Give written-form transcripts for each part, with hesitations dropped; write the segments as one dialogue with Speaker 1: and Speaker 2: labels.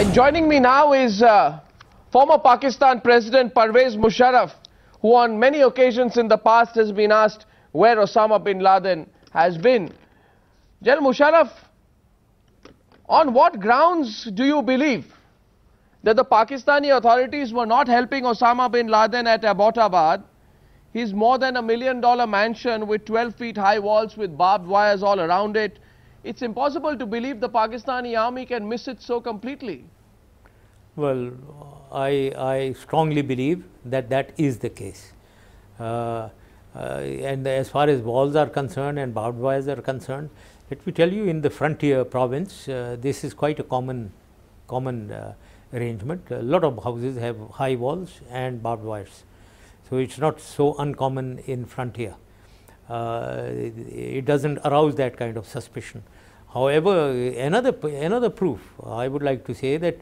Speaker 1: And joining me now is former Pakistan President Pervez Musharraf, who on many occasions in the past has been asked where Osama bin Laden has been. General Musharraf, on what grounds do you believe that the Pakistani authorities were not helping Osama bin Laden at Abbottabad? His more than $1 million mansion with 12 feet high walls with barbed wires all around it. It's impossible to believe the Pakistani army can miss it so completely.
Speaker 2: Well, I strongly believe that that is the case. And as far as walls are concerned and barbed wires are concerned, let me tell you, in the frontier province, this is quite a common arrangement. A lot of houses have high walls and barbed wires. So it's not so uncommon in frontier. It doesn't arouse that kind of suspicion. However, another proof, I would like to say that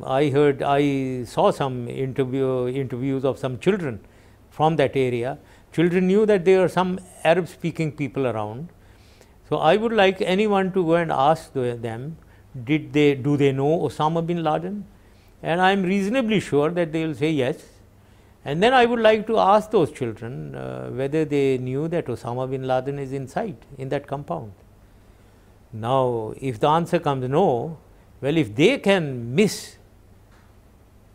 Speaker 2: I saw some interviews of some children from that area. Children knew that there are some Arab speaking people around. So I would like anyone to go and ask them, do they know Osama bin Laden? And I am reasonably sure that they will say yes. And then I would like to ask those children whether they knew that Osama bin Laden is inside in that compound. Now, if the answer comes no, well, if they can miss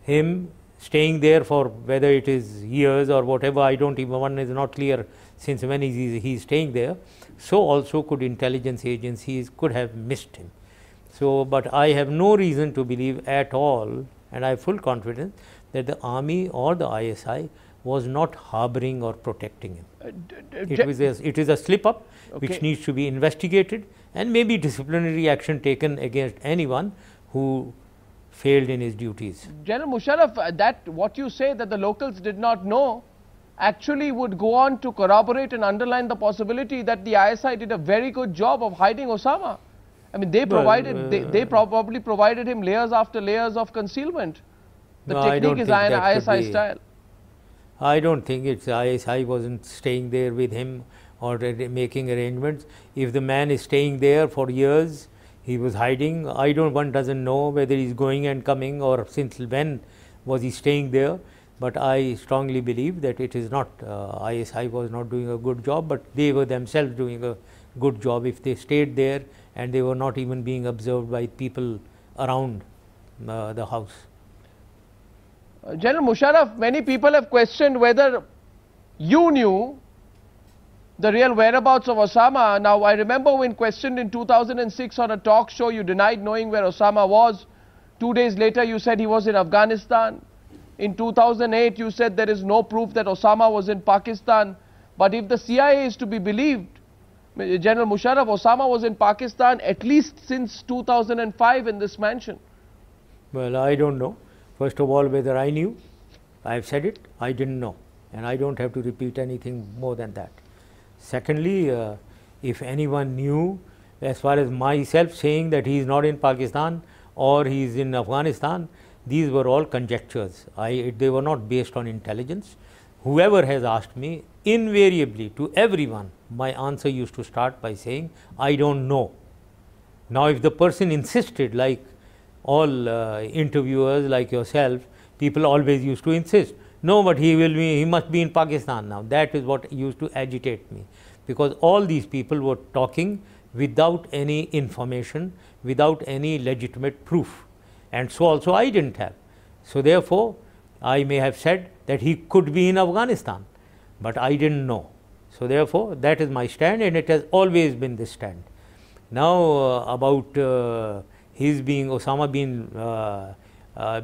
Speaker 2: him staying there for whether it is years or whatever, I don't even, one is not clear since when he is staying there, so also could intelligence agencies could have missed him. So, but I have no reason to believe at all, and I have full confidence that the army or the ISI was not harboring or protecting him. It is a slip up which needs to be investigated and maybe disciplinary action taken against anyone who failed in his duties.
Speaker 1: General Musharraf, that what you say that the locals did not know actually would go on to corroborate and underline the possibility that the ISI did a very good job of hiding Osama. I mean, they probably provided him layers after layers of concealment. The technique is ISI style.
Speaker 2: I don't think it's ISI wasn't staying there with him or making arrangements. If the man is staying there for years, he was hiding. One doesn't know whether he's going and coming or since when was he staying there. But I strongly believe that it is not, ISI was not doing a good job, but they were themselves doing a good job if they stayed there and they were not even being observed by people around the house.
Speaker 1: General Musharraf, many people have questioned whether you knew the real whereabouts of Osama. Now, I remember when questioned in 2006 on a talk show, you denied knowing where Osama was. 2 days later, you said he was in Afghanistan. In 2008, you said there is no proof that Osama was in Pakistan. But if the CIA is to be believed, General Musharraf, Osama was in Pakistan at least since 2005 in this mansion.
Speaker 2: Well, I don't know. First of all, whether I knew, I have said it, I didn't know, and I don't have to repeat anything more than that. Secondly, if anyone knew, as far as myself saying that he is not in Pakistan or he is in Afghanistan, these were all conjectures. They were not based on intelligence. Whoever has asked me, invariably to everyone, my answer used to start by saying, I don't know. Now, if the person insisted, like all interviewers like yourself, people always used to insist, no, but he must be in Pakistan now. That is what used to agitate me, because all these people were talking without any information, without any legitimate proof, and so also I didn't have. So therefore, I may have said that he could be in Afghanistan, but I didn't know. So therefore, that is my stand, and it has always been this stand. Now, about his being Osama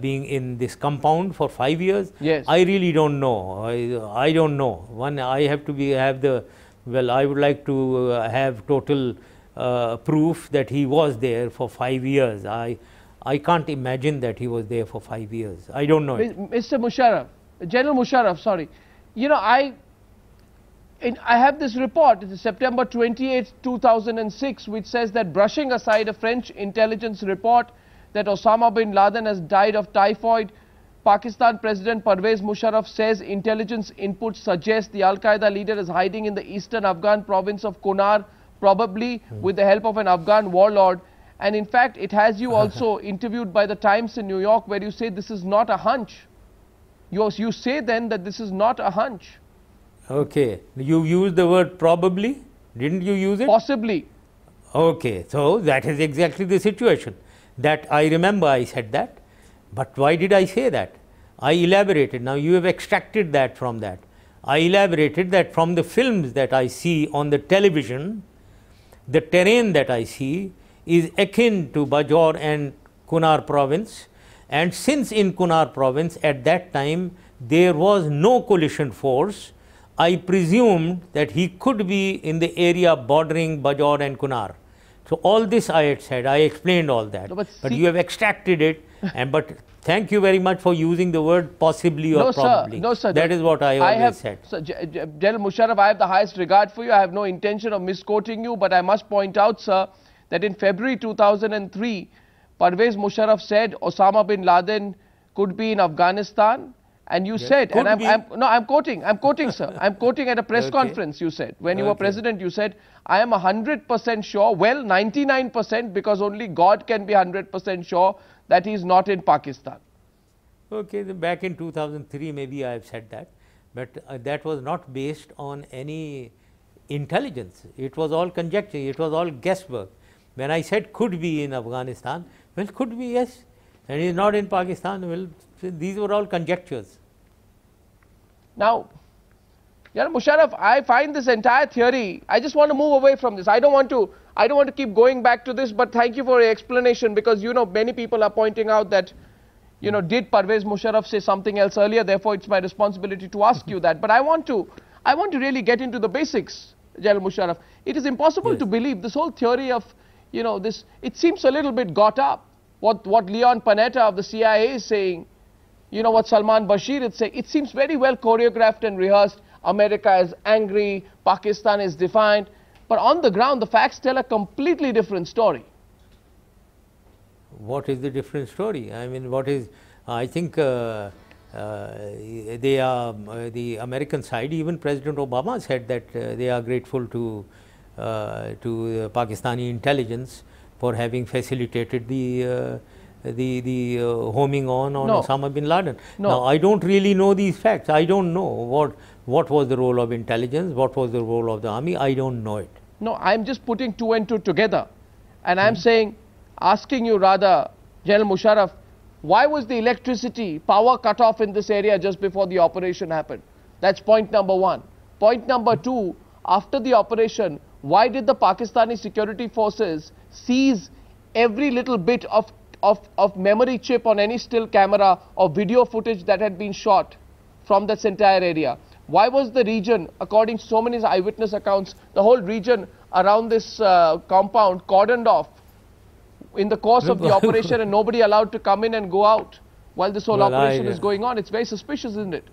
Speaker 2: being in this compound for 5 years,
Speaker 1: yes.
Speaker 2: I really don't know. I don't know. I have to I would like to have total proof that he was there for 5 years. I can't imagine that he was there for 5 years. I don't know.
Speaker 1: Mr. Musharraf, General Musharraf, sorry. You know, I have this report, it is September 28, 2006, which says that, brushing aside a French intelligence report that Osama bin Laden has died of typhoid, Pakistan President Pervez Musharraf says intelligence inputs suggest the Al-Qaeda leader is hiding in the eastern Afghan province of Kunar, probably with the help of an Afghan warlord. And in fact, it has you also interviewed by the Times in New York, where you say this is not a hunch. You say then that this is not a hunch.
Speaker 2: Okay. You used the word probably. Didn't you use it?
Speaker 1: Possibly.
Speaker 2: Okay. So that is exactly the situation. That I remember I said that. But why did I say that? I elaborated. Now you have extracted that from that. I elaborated that from the films that I see on the television, the terrain that I see is akin to Bajaur and Kunar province, and since in Kunar province at that time there was no coalition force, I presumed that he could be in the area bordering Bajaur and Kunar. So all this I had said, I explained all that,
Speaker 1: No,
Speaker 2: but you have extracted it, and but thank you very much for using the word possibly or probably.
Speaker 1: No, sir.
Speaker 2: That is what I always said.
Speaker 1: Sir, General Musharraf, I have the highest regard for you. I have no intention of misquoting you, but I must point out, sir, that in February 2003, Parvez Musharraf said Osama bin Laden could be in Afghanistan, and you said, and I'm quoting, sir. I'm quoting at a press conference. You said when you were president, you said, I am 100% sure, well, 99%, because only God can be 100% sure that he is not in Pakistan.
Speaker 2: Okay, back in 2003 maybe I have said that, but that was not based on any intelligence. It was all conjecture, it was all guesswork. When I said could be in Afghanistan, well, could be, yes, and he is not in Pakistan, well, these were all conjectures.
Speaker 1: Now, Musharraf, I find this entire theory, I just want to move away from this. I don't want to keep going back to this, but thank you for your explanation, because many people are pointing out that did Parvez Musharraf say something else earlier, therefore it's my responsibility to ask you that. But I want to really get into the basics, General Musharraf. It is impossible to believe this whole theory of this, it seems a little bit got up. What Leon Panetta of the CIA is saying, what Salman Bashir is saying, it seems very well choreographed and rehearsed. America is angry, Pakistan is defiant, but on the ground the facts tell a completely different story.
Speaker 2: What is the different story? I mean, I think they are, the American side, even President Obama said that they are grateful to Pakistani intelligence for having facilitated the homing on Osama bin Laden. Now, I don't really know these facts. I don't know what was the role of intelligence, what was the role of the army. I don't know it.
Speaker 1: No, I'm just putting two and two together, and I'm asking you rather, General Musharraf, why was the electricity power cut off in this area just before the operation happened? That's point number one. Point number two, after the operation, why did the Pakistani security forces seize every little bit of memory chip on any still camera or video footage that had been shot from this entire area? Why was the region, according to so many eyewitness accounts, the whole region around this compound cordoned off in the course of the operation, and nobody allowed to come in and go out while this whole operation is going on? It's very suspicious, isn't it?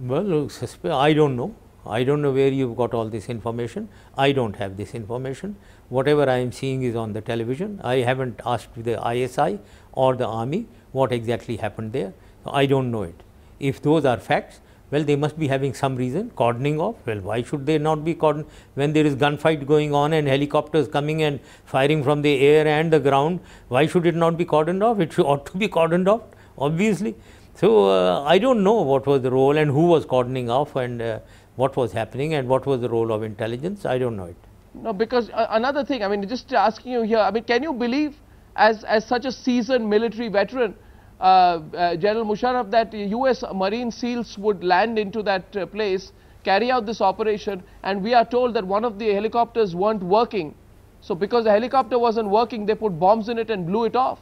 Speaker 2: Well, I don't know. I don't know where you've got all this information. I don't have this information. Whatever I am seeing is on the television. I haven't asked the ISI or the army what exactly happened there. So I don't know it. If those are facts, well, they must be having some reason, cordoning off. Well, why should they not be cordoned when there is gunfight going on and helicopters coming and firing from the air and the ground? Why should it not be cordoned off? It ought to be cordoned off, obviously. So I don't know what was the role and who was cordoning off and what was happening and what was the role of intelligence. I don't know it.
Speaker 1: No, because another thing, I mean, just asking you here, I mean, can you believe as such a seasoned military veteran, General Musharraf, that US Marine SEALs would land into that place, carry out this operation, and we are told that one of the helicopters weren't working. So because the helicopter wasn't working, they put bombs in it and blew it off.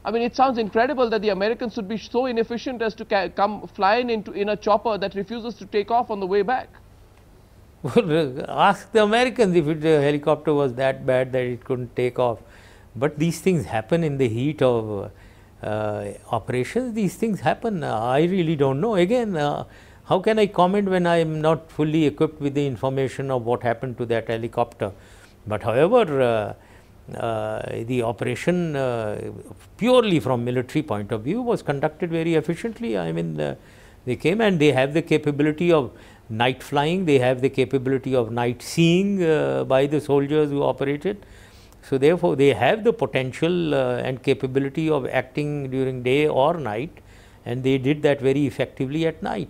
Speaker 1: I mean, it sounds incredible that the Americans would be so inefficient as to come flying in a chopper that refuses to take off on the way back.
Speaker 2: Well, ask the Americans if the helicopter was that bad that it couldn't take off. But these things happen in the heat of operations. These things happen. I really don't know. Again, how can I comment when I am not fully equipped with the information of what happened to that helicopter? But however, the operation purely from military point of view was conducted very efficiently. I mean, they came and they have the capability of night flying, they have the capability of night seeing by the soldiers who operated. So therefore, they have the potential and capability of acting during day or night, and they did that very effectively at night.